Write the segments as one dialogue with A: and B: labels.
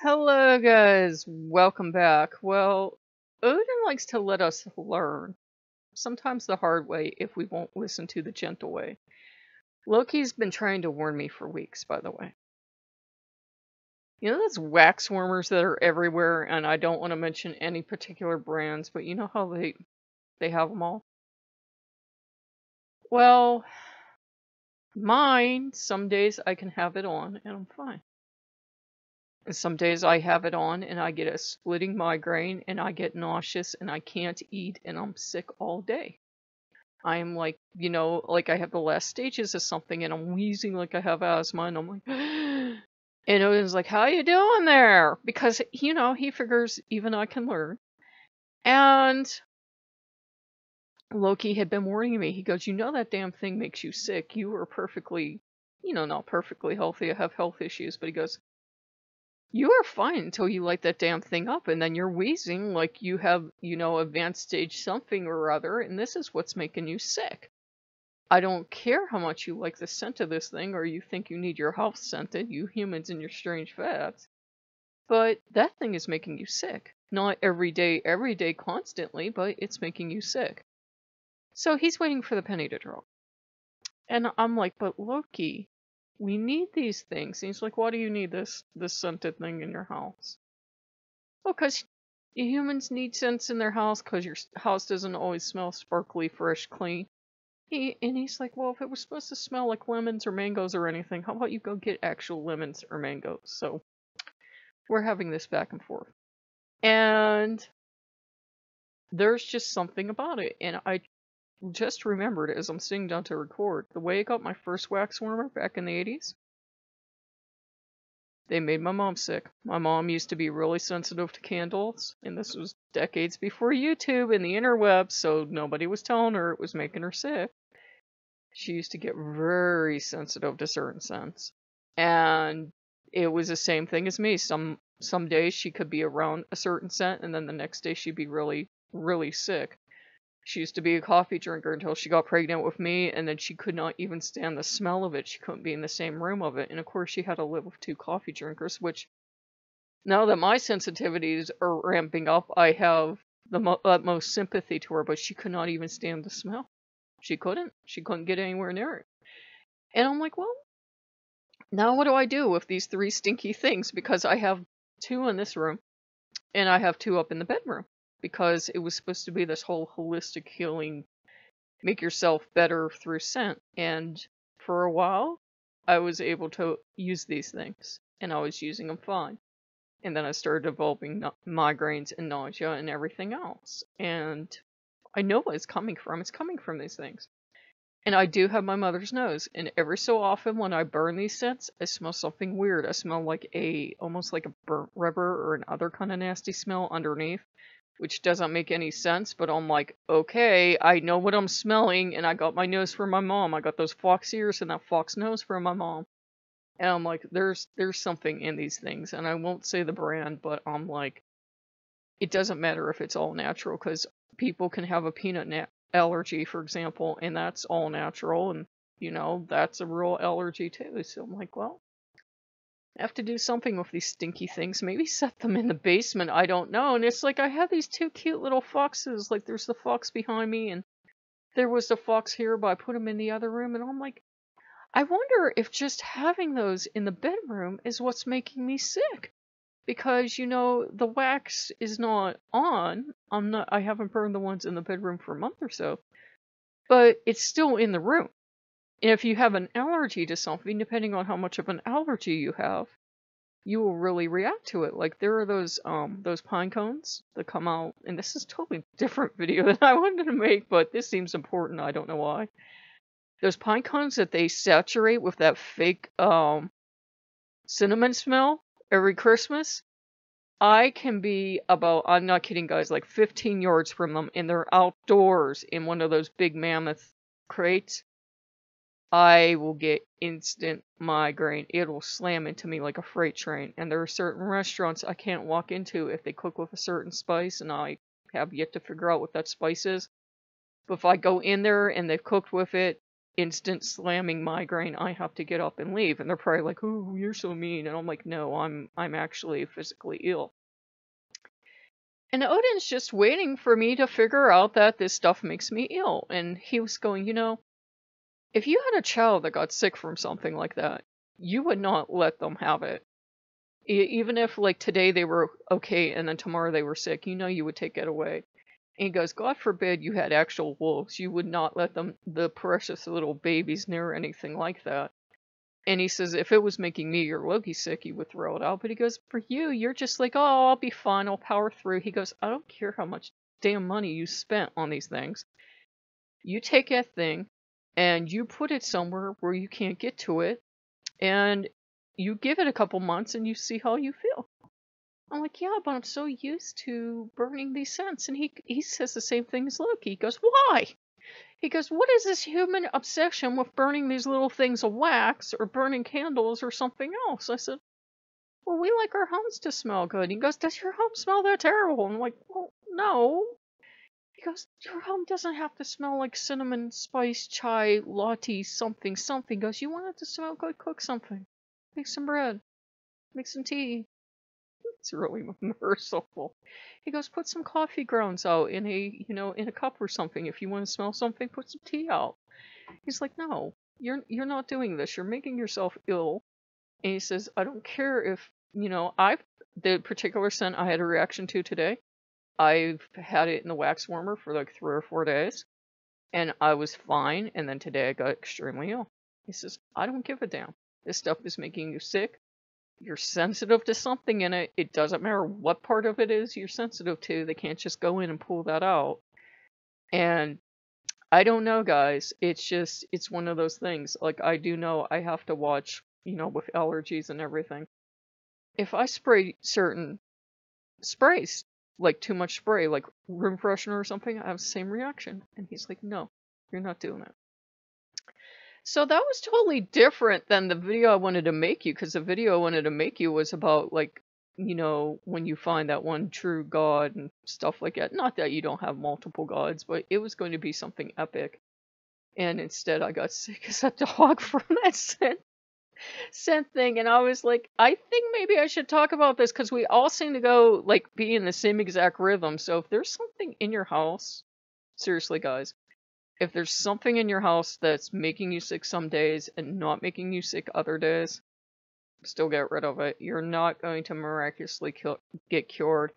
A: Hello, guys. Welcome back. Well, Odin likes to let us learn, sometimes the hard way if we won't listen to the gentle way. Loki's been trying to warn me for weeks, by the way. You know those waxwormers that are everywhere, and I don't want to mention any particular brands, but you know how they have them all? Well, mine, some days I can have it on and I'm fine. And some days I have it on and I get a splitting migraine and I get nauseous and I can't eat and I'm sick all day. I'm like, like I have the last stages of something and I'm wheezing like I have asthma and I'm like, and Odin's like, how you doing there? Because, he figures even I can learn. And Loki had been warning me. He goes, that damn thing makes you sick. You are perfectly, not perfectly healthy. I have health issues. But he goes, you are fine until you light that damn thing up, and then you're wheezing like you have, advanced stage something or other, and this is what's making you sick. I don't care how much you like the scent of this thing or you think you need your house scented, you humans and your strange fads, but that thing is making you sick. Not every day, constantly, but it's making you sick. So he's waiting for the penny to drop. And I'm like, but Loki, we need these things. And he's like, why do you need this scented thing in your house? Well, because humans need scents in their house because your house doesn't always smell sparkly, fresh, clean. He's like, well, if it was supposed to smell like lemons or mangoes or anything, how about you go get actual lemons or mangoes? So we're having this back and forth. And there's just something about it. And I just remembered as I'm sitting down to record, the way I got my first wax warmer back in the 80s, they made my mom sick. My mom used to be really sensitive to candles, and this was decades before YouTube and the interwebs, so nobody was telling her it was making her sick. She used to get very sensitive to certain scents. And it was the same thing as me. Some days she could be around a certain scent, and then the next day she'd be really, really sick. She used to be a coffee drinker until she got pregnant with me, and then she could not even stand the smell of it. She couldn't be in the same room of it. And of course she had to live with 2 coffee drinkers, which now that my sensitivities are ramping up, I have the utmost sympathy to her, but she could not even stand the smell. She couldn't get anywhere near it. And I'm like, well, now what do I do with these 3 stinky things? Because I have 2 in this room, and I have 2 up in the bedroom. Because it was supposed to be this whole holistic healing, make yourself better through scent. And for a while, I was able to use these things, and I was using them fine. And then I started developing migraines and nausea and everything else. And I know what it's coming from. It's coming from these things. And I do have my mother's nose, and every so often when I burn these scents, I smell something weird. I smell like almost like a burnt rubber or another kind of nasty smell underneath, which doesn't make any sense, but I'm like, okay, I know what I'm smelling, and I got my nose from my mom. I got those fox ears and that fox nose from my mom. And I'm like, there's something in these things, and I won't say the brand, but I'm like, it doesn't matter if it's all natural, because people can have a peanut allergy, for example, and that's all natural, and, that's a real allergy too. So I'm like, well, I have to do something with these stinky things. Maybe set them in the basement. I don't know. And it's like I have these 2 cute little foxes. Like there's the fox behind me, and there was the fox here, but I put them in the other room. And I'm like, I wonder if just having those in the bedroom is what's making me sick. Because, the wax is not on. I haven't burned the ones in the bedroom for a month or so. But it's still in the room. And if you have an allergy to something, depending on how much of an allergy you have, you will really react to it. Like there are those pine cones that come out, and this is a totally different video than I wanted to make, but this seems important. I don't know why. Those pine cones that they saturate with that fake cinnamon smell every Christmas. I can be about, I'm not kidding guys, like 15 yards from them, and they're outdoors in one of those big mammoth crates. I will get instant migraine. It'll slam into me like a freight train. And there are certain restaurants I can't walk into if they cook with a certain spice, and I have yet to figure out what that spice is. But if I go in there and they've cooked with it, instant slamming migraine, I have to get up and leave. And they're probably like, "Oh, you're so mean." And I'm like, "No, I'm actually physically ill." And Odin's just waiting for me to figure out that this stuff makes me ill. And he was going, if you had a child that got sick from something like that, you would not let them have it. Even if, like, today they were okay and then tomorrow they were sick, you would take it away. And he goes, God forbid you had actual wolves. You would not let them, the precious little babies, near anything like that. And he says, if it was making me or Loki sick, he would throw it out. But he goes, for you, you're just like, oh, I'll be fine. I'll power through. He goes, I don't care how much damn money you spent on these things. You take that thing and you put it somewhere where you can't get to it. And you give it a couple months and you see how you feel. I'm like, yeah, but I'm so used to burning these scents. And he says the same thing as Loki. He goes, why? He goes, what is this human obsession with burning these little things of wax or burning candles or something else? I said, well, we like our homes to smell good. He goes, does your home smell that terrible? I'm like, well, no. He goes, your home doesn't have to smell like cinnamon, spice, chai, latte, something, something. He goes, you want it to smell good? Cook something. Make some bread. Make some tea. It's really merciful. He goes, put some coffee grounds out in a cup or something. If you want to smell something, put some tea out. He's like, no, you're not doing this. You're making yourself ill. And he says, I don't care if, the particular scent I had a reaction to today, I've had it in the wax warmer for like 3 or 4 days. And I was fine. And then today I got extremely ill. He says, I don't give a damn. This stuff is making you sick. You're sensitive to something in it. It doesn't matter what part of it is you're sensitive to. They can't just go in and pull that out. And I don't know, guys. It's one of those things. Like, I do know I have to watch, with allergies and everything. If I spray certain sprays, like too much spray, like room freshener or something, I have the same reaction. And he's like, no, you're not doing it. So that was totally different than the video I wanted to make you, because the video I wanted to make you was about, like, when you find that one true god and stuff like that. Not that you don't have multiple gods, but it was going to be something epic. And instead I got sick as a dog from that scent thing. And I was like, I think maybe I should talk about this, because we all seem to go, like, be in the same exact rhythm. So if there's something in your house, seriously, guys, if there's something in your house that's making you sick some days and not making you sick other days, still get rid of it. You're not going to miraculously get cured.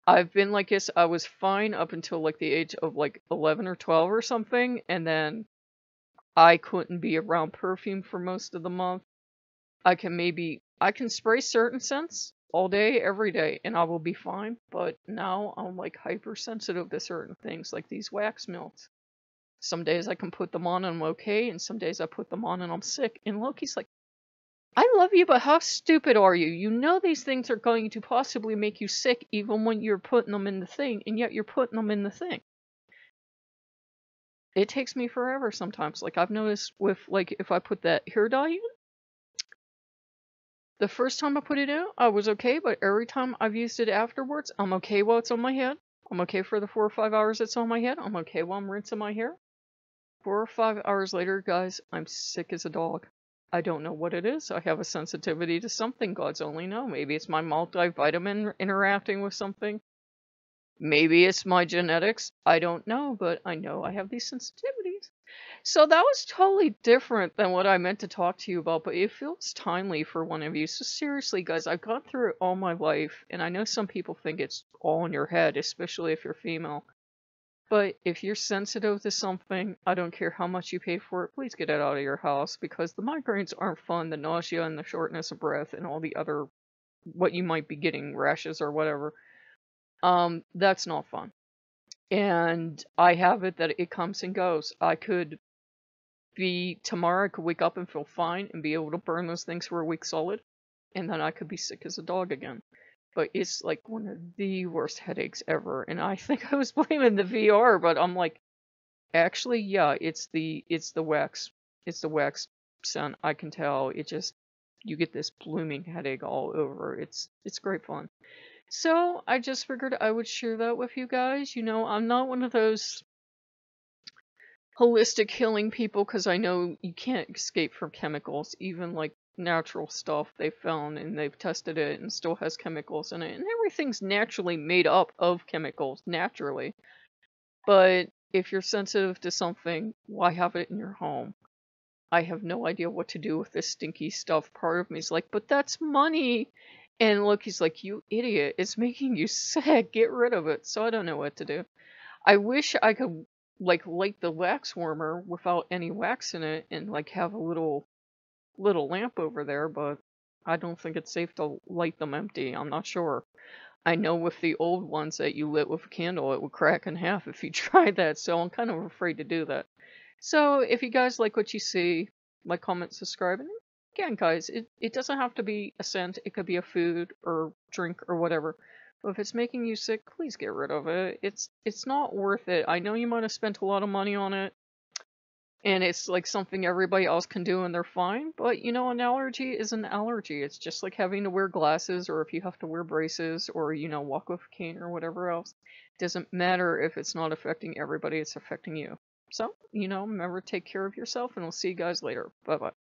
A: I've been like this. I was fine up until like the age of like 11 or 12 or something, and then I couldn't be around perfume for most of the month. I can spray certain scents all day, every day, and I will be fine. But now I'm like hypersensitive to certain things, like these wax melts. Some days I can put them on and I'm okay, and some days I put them on and I'm sick. And Loki's like, I love you, but how stupid are you? You know these things are going to possibly make you sick even when you're putting them in the thing, and yet you're putting them in the thing. It takes me forever sometimes. Like, I've noticed with, like, if I put that hair dye in, the first time I put it in, I was okay, but every time I've used it afterwards, I'm okay while it's on my head. I'm okay for the 4 or 5 hours it's on my head. I'm okay while I'm rinsing my hair. 4 or 5 hours later, guys, I'm sick as a dog. I don't know what it is. I have a sensitivity to something. Gods only know. Maybe it's my multivitamin interacting with something. Maybe it's my genetics. I don't know, but I know I have these sensitivities. So that was totally different than what I meant to talk to you about, but it feels timely for one of you. So seriously, guys, I've gone through it all my life, and I know some people think it's all in your head, especially if you're female. But if you're sensitive to something, I don't care how much you pay for it, please get it out of your house, because the migraines aren't fun, the nausea and the shortness of breath and all the other, what you might be getting, rashes or whatever, that's not fun. And I have it that it comes and goes. Tomorrow I could wake up and feel fine and be able to burn those things for a week solid, and then I could be sick as a dog again. But it's like one of the worst headaches ever. And I think I was blaming the VR, but I'm like, actually, yeah, it's the wax. It's the wax scent. I can tell. You get this blooming headache all over. It's great fun. So I just figured I would share that with you guys. I'm not one of those holistic healing people, because I know you can't escape from chemicals, even like natural stuff they've found and they've tested it and still has chemicals in it, and everything's naturally made up of chemicals, naturally. But if you're sensitive to something, why have it in your home? I have no idea what to do with this stinky stuff. Part of me is like, but that's money. And Loki's like, you idiot, it's making you sick, get rid of it. So I don't know what to do. I wish I could like light the wax warmer without any wax in it and like have a little lamp over there, but I don't think it's safe to light them empty. I'm not sure. I know with the old ones that you lit with a candle, it would crack in half if you tried that, so I'm kind of afraid to do that. So if you guys like what you see, like, comment, subscribe, and again, guys, it doesn't have to be a scent. It could be a food or drink or whatever. But if it's making you sick, please get rid of it. It's not worth it. I know you might have spent a lot of money on it, and it's like something everybody else can do and they're fine, but you know, an allergy is an allergy. It's just like having to wear glasses, or if you have to wear braces, or you know, walk with a cane or whatever else. It doesn't matter if it's not affecting everybody, it's affecting you. So, you know, remember, take care of yourself, and we'll see you guys later. Bye bye.